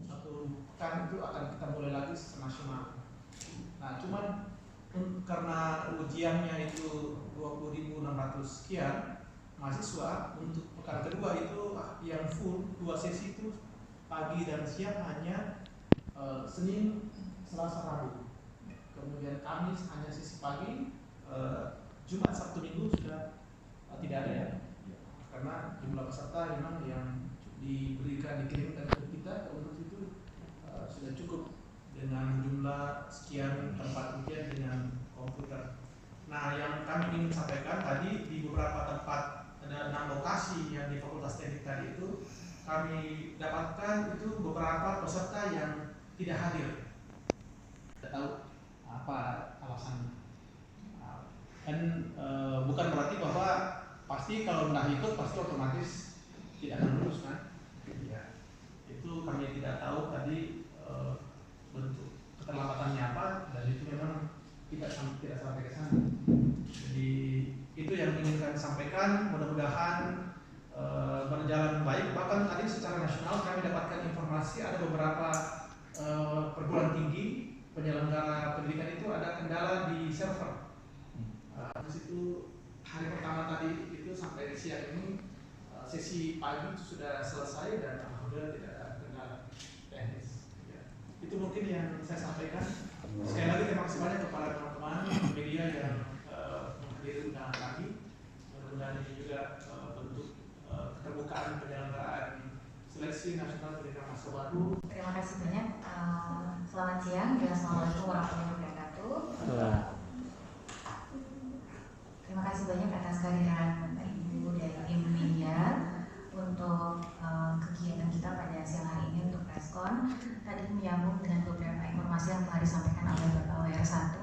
satu pekan itu akan kita mulai lagi nasional. Nah, cuman karena ujiannya itu 20.600 sekian mahasiswa, untuk pekan kedua itu yang full 2 sesi itu pagi dan siang hanya Senin, Selasa, Rabu. Kemudian Kamis hanya sesi pagi, Jumat, Sabtu, Minggu sudah tidak ada ya, karena jumlah peserta memang yang dikirimkan ke kita untuk itu sudah cukup dengan jumlah sekian tempat ujian dengan komputer. Nah, yang kami ingin sampaikan tadi, di beberapa tempat ada 6 lokasi yang di Fakultas Teknik tadi itu kami dapatkan itu beberapa peserta yang tidak hadir. Tidak tahu apa alasannya. Dan bukan berarti bahwa pasti kalau tidak ikut pasti otomatis tidak akan lulus kan? Ya. Itu kami tidak tahu tadi bentuk keterlambatannya apa, dan itu memang tidak sampai ke sana. Jadi itu yang ingin kami sampaikan. Mudah-mudahan berjalan baik. Bahkan tadi secara nasional kami dapatkan informasi ada beberapa perguruan tinggi penyelenggara pendidikan itu ada kendala di server. Di situ hari pertama tadi itu sampai siang ini sesi pagi itu sudah selesai dan alhamdulillah tidak ada kendala teknis. Ya. Itu mungkin yang saya sampaikan. Sekali lagi terima kasih banyak kepada teman-teman media yang menghadiri undangan kami. Mudah-mudahan ini juga bentuk keterbukaan penyelenggaraan seleksi nasional pendidikan mahasiswa baru. Terima kasih banyak. Selamat siang dan assalamualaikum warahmatullahi wabarakatuh. Terima kasih banyak atas kehadiran Bapak Ibu dan tim media untuk kegiatan kita pada siang hari ini untuk preskon. Tadi menyambung dengan beberapa informasi yang telah disampaikan oleh Bapak WR1.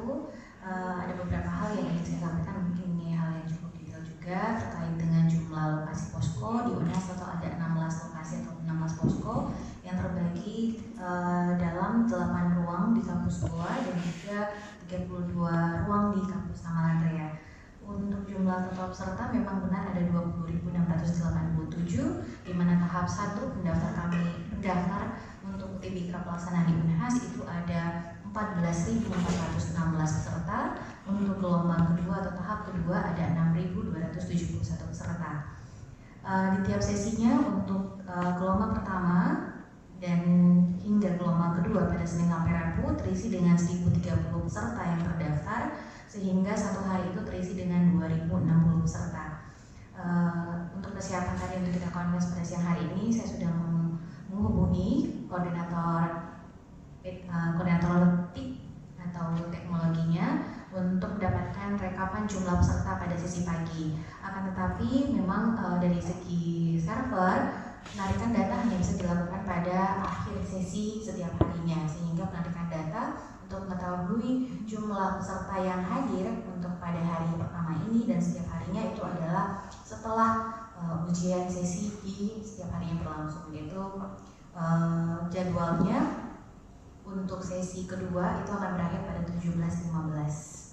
Ada beberapa hal yang ingin saya sampaikan, mungkin ini hal yang cukup detail juga terkait dengan jumlah lokasi posko. Di UNAS total ada 16 lokasi atau 16 posko yang terbagi dalam 8 ruang di kampus Goa dan juga 32 ruang di kampus Taman Raya. Untuk jumlah total peserta memang benar ada 20.687, di mana tahap 1 pendaftar untuk UTBK pelaksanaan di Unhas itu ada 14.416 peserta. Untuk gelombang kedua atau tahap kedua ada 6.271 peserta. Di tiap sesinya untuk gelombang pertama dan hingga gelombang kedua pada Senin sampai Rabu terisi dengan 1.030 peserta yang terdaftar, sehingga satu hari itu terisi dengan 2.060 peserta. Untuk kesiapan tadi untuk kita konferensi pada siang hari ini, saya sudah menghubungi koordinator TIK atau teknologinya untuk mendapatkan rekapan jumlah peserta pada sesi pagi. Akan tetapi memang dari segi server, penarikan data hanya bisa dilakukan pada akhir sesi setiap harinya, sehingga penarikan data untuk mengetahui jumlah peserta yang hadir untuk pada hari pertama ini dan setiap harinya itu adalah setelah ujian sesi di setiap harinya berlangsung. Yaitu jadwalnya untuk sesi kedua itu akan berakhir pada 17.15.